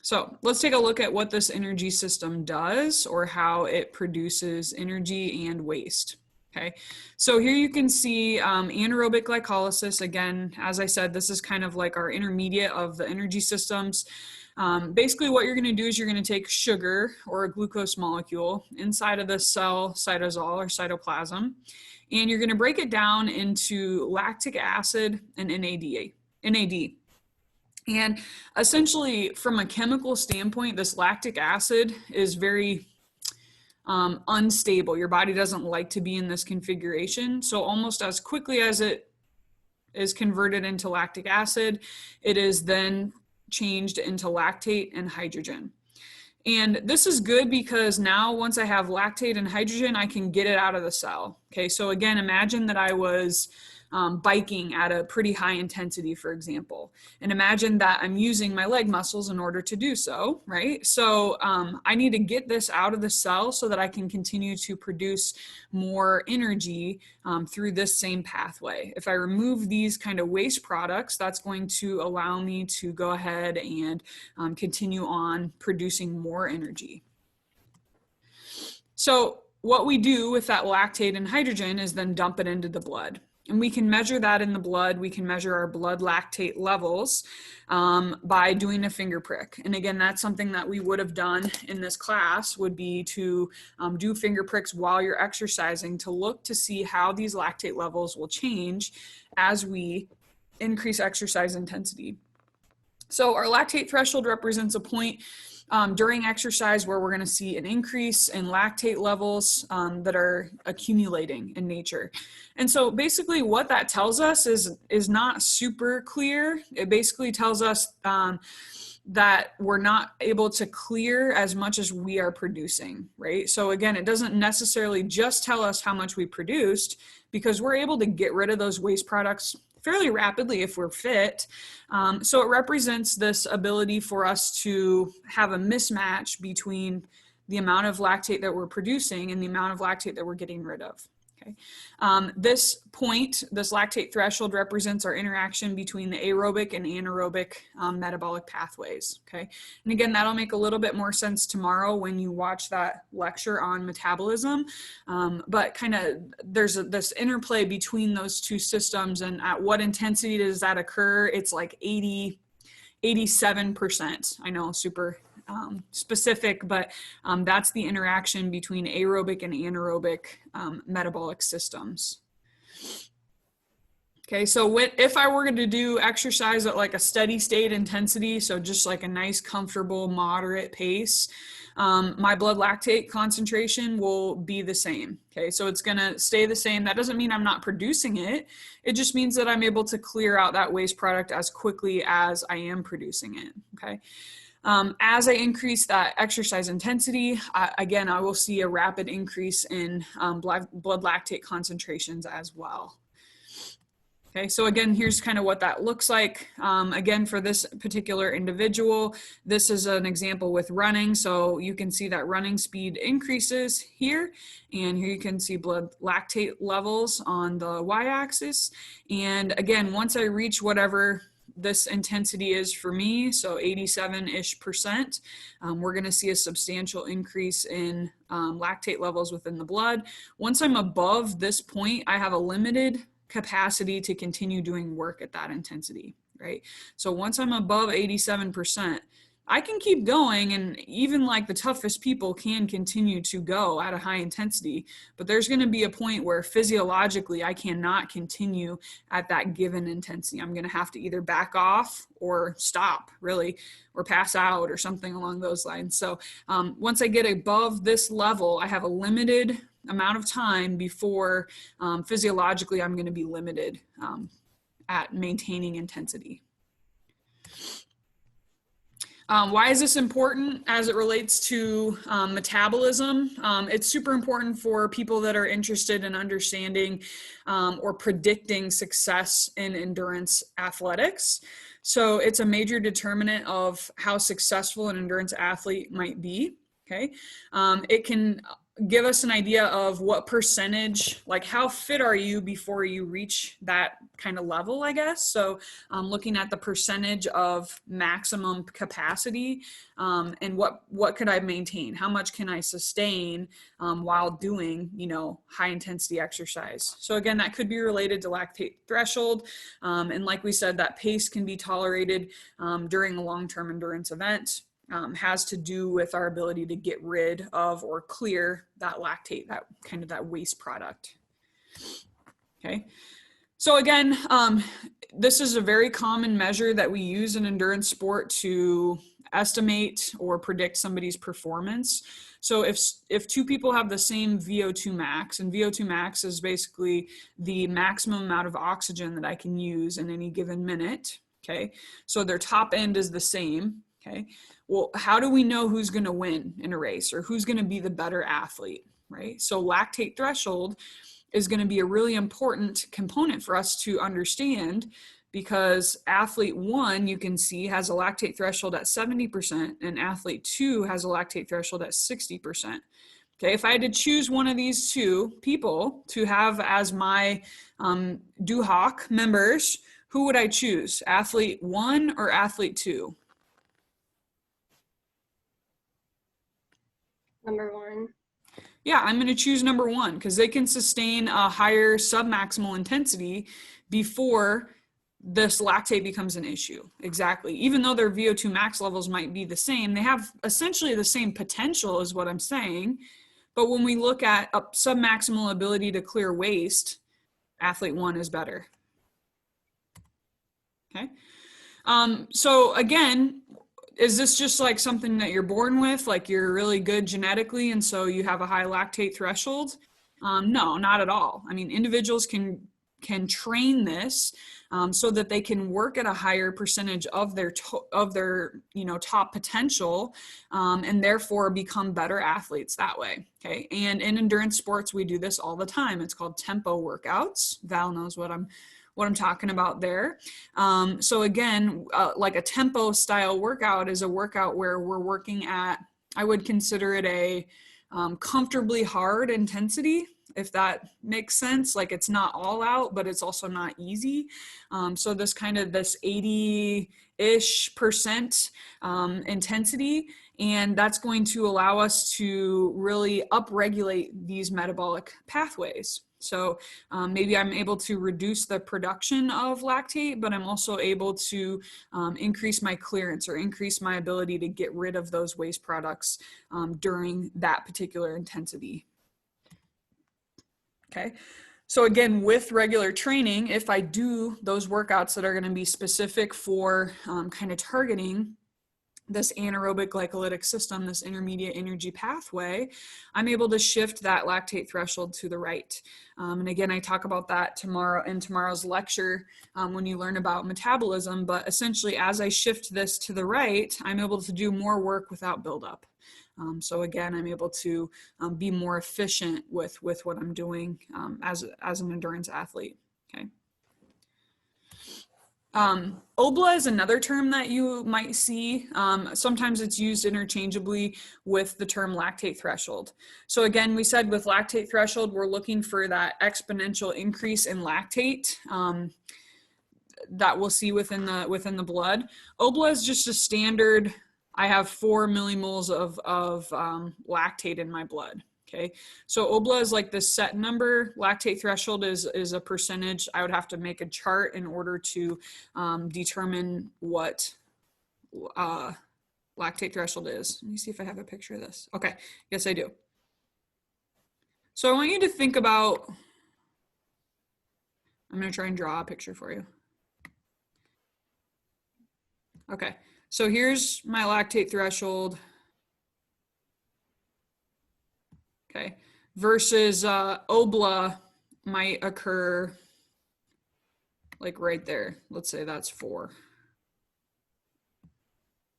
Speaker 1: So let's take a look at what this energy system does, or how it produces energy and waste. Okay, so here you can see anaerobic glycolysis. Again, as I said, this is kind of like our intermediate of the energy systems. Basically what you're going to do is you're going to take sugar, or a glucose molecule, inside of the cell cytosol or cytoplasm, and you're going to break it down into lactic acid and NAD. And essentially, from a chemical standpoint, this lactic acid is very unstable. Your body doesn't like to be in this configuration. So almost as quickly as it is converted into lactic acid, it is then changed into lactate and hydrogen. And this is good because now once I have lactate and hydrogen, I can get it out of the cell. Okay, so again, imagine that I was biking at a pretty high intensity, for example, and imagine that I'm using my leg muscles in order to do so, right? So I need to get this out of the cell so that I can continue to produce more energy through this same pathway. If I remove these kind of waste products, that's going to allow me to go ahead and continue on producing more energy. So what we do with that lactate and hydrogen is then dump it into the blood. And we can measure that in the blood. We can measure our blood lactate levels by doing a finger prick. And again, that's something that we would have done in this class, would be to do finger pricks while you're exercising to look to see how these lactate levels will change as we increase exercise intensity. So our lactate threshold represents a point during exercise where we're going to see an increase in lactate levels that are accumulating in nature. And so basically what that tells us is not super clear. It basically tells us that we're not able to clear as much as we are producing, right? So again, it doesn't necessarily just tell us how much we produced, because we're able to get rid of those waste products fairly rapidly if we're fit. So it represents this ability for us to have a mismatch between the amount of lactate that we're producing and the amount of lactate that we're getting rid of. Okay. This point, this lactate threshold, represents our interaction between the aerobic and anaerobic metabolic pathways. Okay. And again, that'll make a little bit more sense tomorrow when you watch that lecture on metabolism. But kind of there's this interplay between those two systems, and at what intensity does that occur? It's like 87%. I know, super specific, but that's the interaction between aerobic and anaerobic metabolic systems. Okay, so if I were going to do exercise at like a steady state intensity, so just like a nice, comfortable, moderate pace, my blood lactate concentration will be the same. Okay, so it's going to stay the same. That doesn't mean I'm not producing it. It just means that I'm able to clear out that waste product as quickly as I am producing it. Okay. As I increase that exercise intensity, again, I will see a rapid increase in blood lactate concentrations as well. Okay, so again, here's kind of what that looks like. Again, for this particular individual, this is an example with running. So you can see that running speed increases here, and here you can see blood lactate levels on the y-axis. And again, once I reach whatever this intensity is for me, so 87-ish%, we're going to see a substantial increase in lactate levels within the blood. Once I'm above this point, I have a limited capacity to continue doing work at that intensity, right? So once I'm above 87%, I can keep going, and even like the toughest people can continue to go at a high intensity, but there's going to be a point where physiologically I cannot continue at that given intensity. I'm going to have to either back off or stop, really, or pass out or something along those lines. So once I get above this level, I have a limited amount of time before physiologically I'm going to be limited at maintaining intensity. Why is this important as it relates to metabolism? It's super important for people that are interested in understanding or predicting success in endurance athletics. So it's a major determinant of how successful an endurance athlete might be. Okay, it can give us an idea of what percentage, like how fit are you before you reach that kind of level, I guess. So looking at the percentage of maximum capacity and what could I maintain? How much can I sustain while doing, high intensity exercise? So again, that could be related to lactate threshold. And like we said, that pace can be tolerated during a long-term endurance event. Has to do with our ability to get rid of or clear that lactate, that waste product. Okay. So again, this is a very common measure that we use in endurance sport to estimate or predict somebody's performance. So if two people have the same VO2 max, and VO2 max is basically the maximum amount of oxygen that I can use in any given minute. Okay. So their top end is the same. Okay. Well, how do we know who's going to win in a race or who's going to be the better athlete, right? So lactate threshold is going to be a really important component for us to understand, because athlete 1, you can see, has a lactate threshold at 70%, and athlete 2 has a lactate threshold at 60%. Okay, if I had to choose one of these two people to have as my DUHOC members, who would I choose? Athlete 1 or athlete 2?
Speaker 7: Number 1.
Speaker 1: Yeah, I'm going to choose number 1 because they can sustain a higher submaximal intensity before this lactate becomes an issue. Exactly. Even though their VO2 max levels might be the same, they have essentially the same potential is what I'm saying. But when we look at a submaximal ability to clear waste, athlete 1 is better. Okay. So again, is this just like something that you're born with, like you're really good genetically and so you have a high lactate threshold? No, not at all. I mean, individuals can train this so that they can work at a higher percentage of their top potential and therefore become better athletes that way. Okay, and in endurance sports we do this all the time. It's called tempo workouts. Val knows what I'm talking about there. So again, like a tempo style workout is a workout where we're working at, I would consider it a comfortably hard intensity, if that makes sense. Like it's not all out, but it's also not easy. So this 80-ish% intensity, and that's going to allow us to really upregulate these metabolic pathways. So maybe I'm able to reduce the production of lactate, but I'm also able to increase my clearance or increase my ability to get rid of those waste products during that particular intensity. Okay, So again, with regular training, if I do those workouts that are going to be specific for kind of targeting this anaerobic glycolytic system, this intermediate energy pathway, I'm able to shift that lactate threshold to the right. And again, I talk about that tomorrow in tomorrow's lecture when you learn about metabolism, but essentially as I shift this to the right, I'm able to do more work without buildup. So again, I'm able to be more efficient with what I'm doing as an endurance athlete, okay? OBLA is another term that you might see. Sometimes it's used interchangeably with the term lactate threshold. So again, we said with lactate threshold, we're looking for that exponential increase in lactate that we'll see within the blood. OBLA is just a standard. I have 4 millimoles of lactate in my blood. Okay, so OBLA is like this set number. Lactate threshold is a percentage. I would have to make a chart in order to determine what lactate threshold is. Let me see if I have a picture of this. Okay, yes I do. So I want you to think about, I'm gonna try and draw a picture for you. Okay, so here's my lactate threshold. Okay, versus OBLA might occur like right there. Let's say that's 4.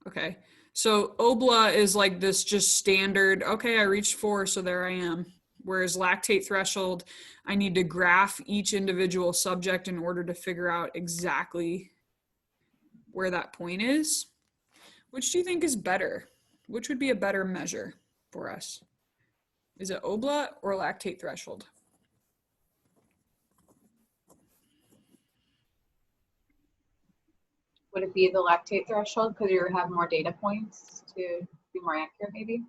Speaker 1: Okay, so OBLA is like this just standard, okay, I reached 4, so there I am. Whereas lactate threshold, I need to graph each individual subject in order to figure out exactly where that point is. Which do you think is better? Which would be a better measure for us? Is it OBLA or lactate threshold?
Speaker 8: Would it be the lactate threshold because you have more data points to be more accurate maybe?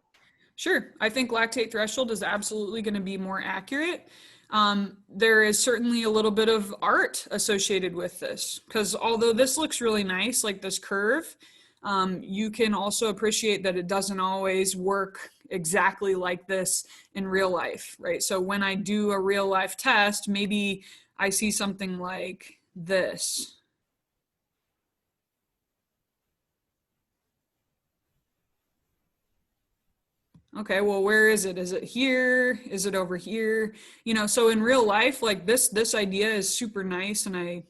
Speaker 1: Sure, I think lactate threshold is absolutely going to be more accurate. There is certainly a little bit of art associated with this because although this looks really nice, like this curve, you can also appreciate that it doesn't always work exactly like this in real life, right? So when I do a real life test, maybe I see something like this. Okay, well, where is it? Is it here? Is it over here? You know, so in real life, like this idea is super nice and I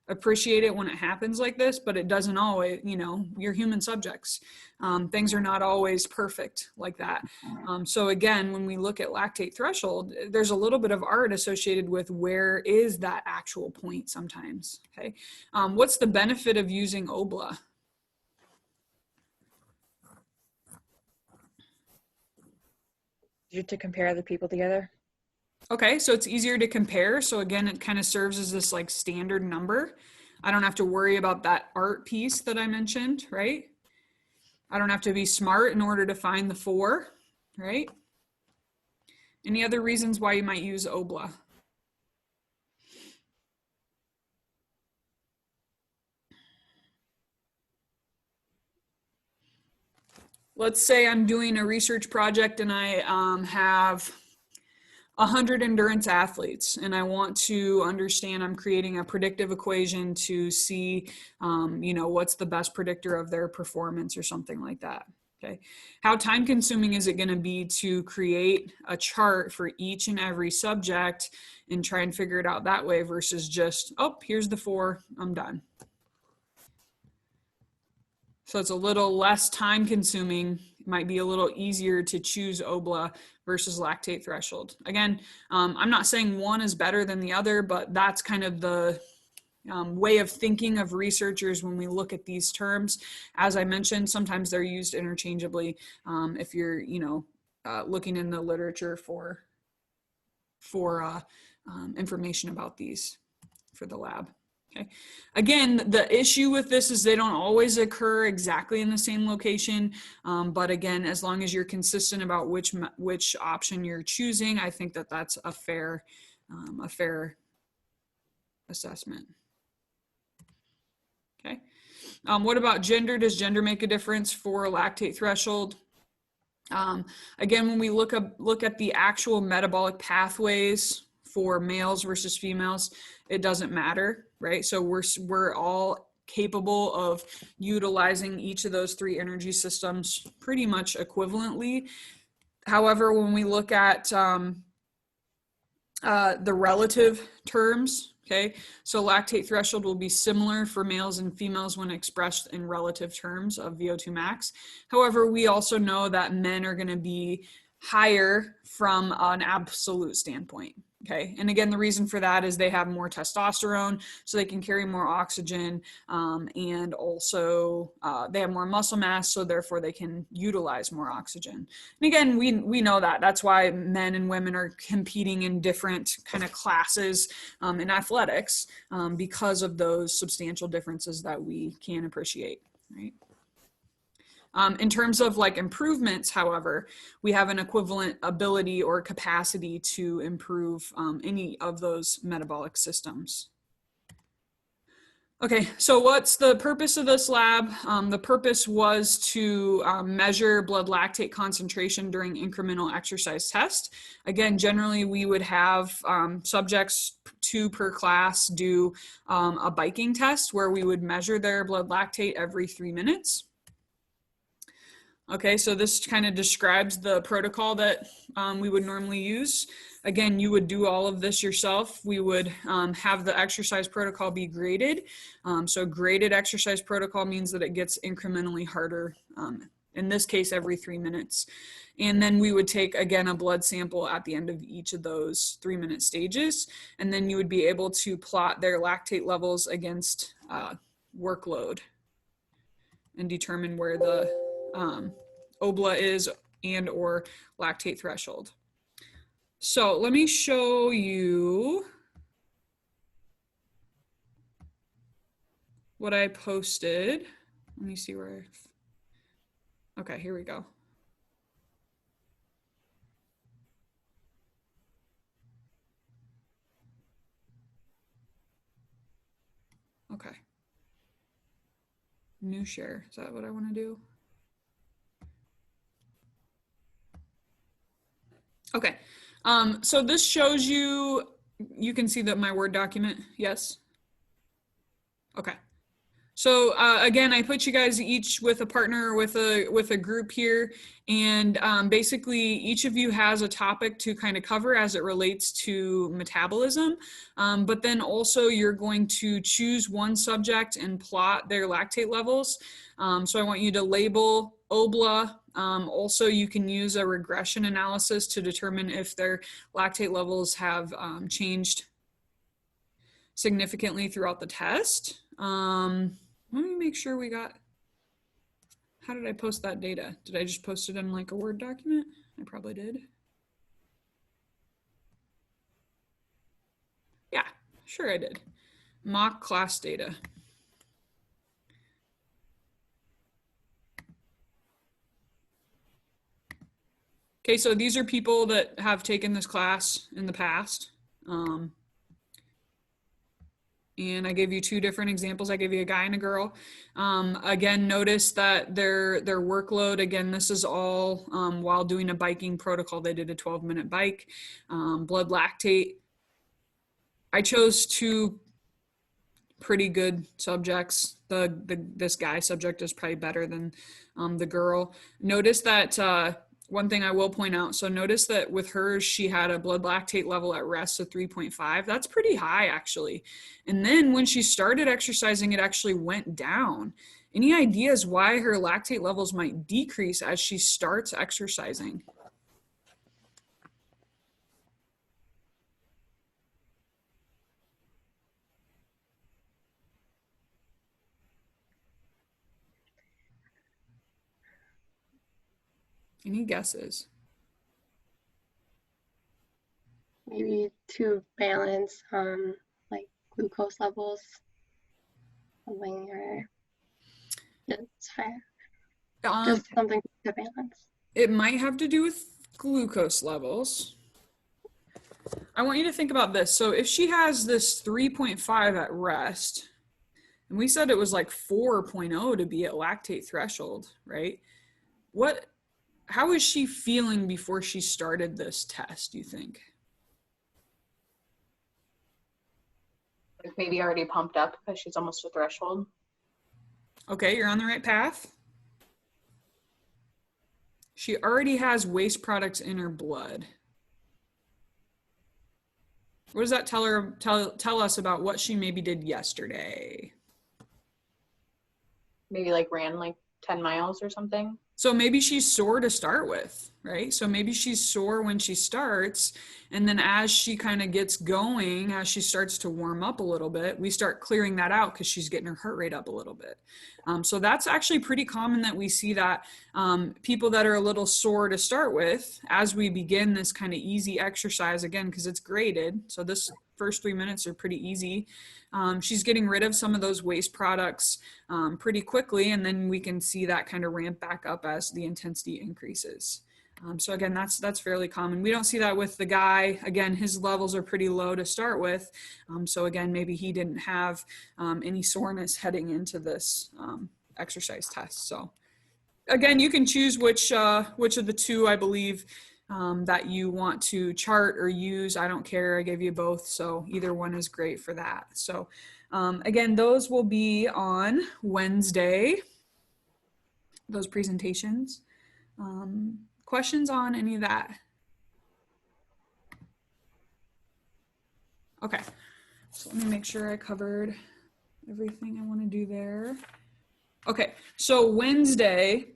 Speaker 1: appreciate it when it happens like this, but it doesn't always, you know, you're human subjects. Things are not always perfect like that. So again, when we look at lactate threshold, there's a little bit of art associated with where is that actual point sometimes, okay? What's the benefit of using OBLA?
Speaker 2: To compare the people together.
Speaker 1: Okay, so it's easier to compare. So again, it kind of serves as this like standard number. I don't have to worry about that art piece that I mentioned, right? I don't have to be smart in order to find the 4, right? Any other reasons why you might use OBLA? Let's say I'm doing a research project and I have 100 endurance athletes and I want to understand, I'm creating a predictive equation to see, you know, what's the best predictor of their performance or something like that. Okay. How time consuming is it going to be to create a chart for each and every subject and try and figure it out that way versus just, oh, here's the 4, I'm done. So it's a little less time consuming. It might be a little easier to choose OBLA versus lactate threshold. Again, I'm not saying one is better than the other, but that's kind of the way of thinking of researchers when we look at these terms. As I mentioned, sometimes they're used interchangeably if you're, you know, looking in the literature for information about these for the lab. Okay. Again, the issue with this is they don't always occur exactly in the same location. But again, as long as you're consistent about which option you're choosing, I think that that's a fair assessment. Okay. What about gender? Does gender make a difference for lactate threshold? Again, when we look at the actual metabolic pathways for males versus females, it doesn't matter, right? So we're all capable of utilizing each of those three energy systems pretty much equivalently. However, when we look at the relative terms, okay, so lactate threshold will be similar for males and females when expressed in relative terms of VO2 max. However, we also know that men are going to be higher from an absolute standpoint. Okay, and again, the reason for that is they have more testosterone, so they can carry more oxygen, and also they have more muscle mass, so therefore they can utilize more oxygen. And again, we know that. That's why men and women are competing in different kind of classes in athletics, because of those substantial differences that we can appreciate, right? In terms of like improvements, however, we have an equivalent ability or capacity to improve any of those metabolic systems. Okay, so what's the purpose of this lab? The purpose was to measure blood lactate concentration during incremental exercise test. Again, generally we would have subjects, 2 per class, do a biking test where we would measure their blood lactate every 3 minutes. Okay, so this kind of describes the protocol that we would normally use. Again, you would do all of this yourself. We would have the exercise protocol be graded. So graded exercise protocol means that it gets incrementally harder, in this case, every 3 minutes. And then we would take, again, a blood sample at the end of each of those 3-minute stages. And then you would be able to plot their lactate levels against workload and determine where the obla is and or lactate threshold. So let me show you what I posted. Let me see where, okay, here we go. Okay. New share, is that what I want to do? Okay, so this shows you, you can see that my Word document, yes? Okay. So again, I put you guys each with a partner with a group here, and basically each of you has a topic to kind of cover as it relates to metabolism, but then also you're going to choose one subject and plot their lactate levels. So I want you to label obla. Also, you can use a regression analysis to determine if their lactate levels have changed significantly throughout the test. Let me make sure we got, how did I post that data? Did I just post it in like a Word document? I probably did. Yeah, sure I did. Mock class data. Okay, so these are people that have taken this class in the past. And I gave you 2 different examples. I gave you a guy and a girl. Again, notice that their workload, again, this is all while doing a biking protocol. They did a 12-minute bike. Blood lactate. I chose 2 pretty good subjects. This guy subject is probably better than the girl. Notice that one thing I will point out, so notice that with hers, she had a blood lactate level at rest of 3.5. That's pretty high, actually. And then when she started exercising, it actually went down. Any ideas why her lactate levels might decrease as she starts exercising? Any guesses?
Speaker 7: Maybe to balance like glucose levels, something, or just something to balance.
Speaker 1: It might have to do with glucose levels. I want you to think about this. So if she has this 3.5 at rest, and we said it was like 4.0 to be at lactate threshold, right? How is she feeling before she started this test, do you think?
Speaker 8: like maybe already pumped up because she's almost to threshold.
Speaker 1: Okay, you're on the right path. She already has waste products in her blood. What does that tell us about what she maybe did yesterday?
Speaker 8: Maybe like ran like 10 miles or something.
Speaker 1: So maybe she's sore to start with, right? So maybe she's sore when she starts, and then as she kind of gets going, as she starts to warm up a little bit, we start clearing that out because she's getting her heart rate up a little bit. So that's actually pretty common that we see that people that are a little sore to start with, as we begin this kind of easy exercise, again, because it's graded. So this first 3 minutes are pretty easy. She's getting rid of some of those waste products pretty quickly, and then we can see that kind of ramp back up as the intensity increases. So again, that's fairly common. We don't see that with the guy. Again, his levels are pretty low to start with. So again, maybe he didn't have any soreness heading into this exercise test. So again, you can choose which of the two, I believe, that you want to chart or use. I don't care. I gave you both. So either one is great for that. So again, those will be on Wednesday, those presentations. Questions on any of that? Okay, so let me make sure I covered everything I want to do there. Okay, so Wednesday,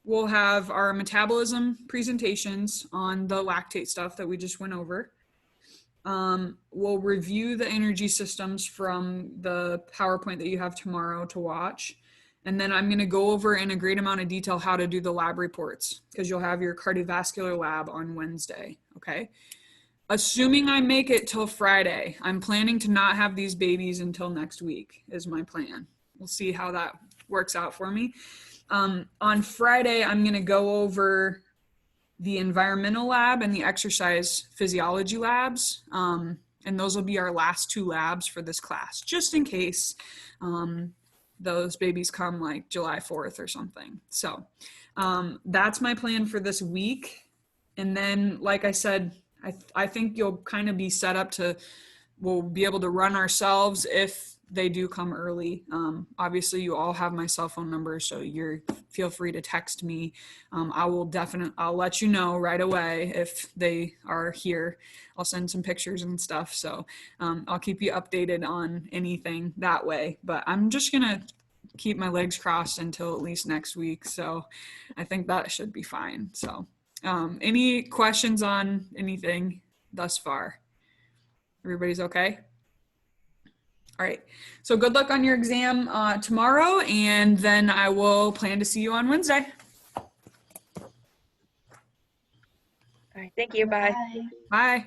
Speaker 1: we'll have our metabolism presentations on the lactate stuff that we just went over. We'll review the energy systems from the PowerPoint that you have tomorrow to watch. And then I'm going to go over in a great amount of detail how to do the lab reports, because you'll have your cardiovascular lab on Wednesday, okay? Assuming I make it till Friday, I'm planning to not have these babies until next week is my plan. We'll see how that works out for me. On Friday, I'm going to go over the environmental lab and the exercise physiology labs. And those will be our last two labs for this class, just in case those babies come like July 4th or something. So that's my plan for this week. And then, like I said, I think you'll kind of be set up to, we'll be able to run ourselves if they do come early. Obviously you all have my cell phone number, so feel free to text me. I'll let you know right away if they are here. I'll send some pictures and stuff. So I'll keep you updated on anything that way, but I'm just gonna keep my legs crossed until at least next week. So I think that should be fine. So any questions on anything thus far? Everybody's okay? All right, so good luck on your exam tomorrow, and then I will plan to see you on Wednesday.
Speaker 2: All right, thank you. Bye.
Speaker 4: Bye.
Speaker 1: Bye.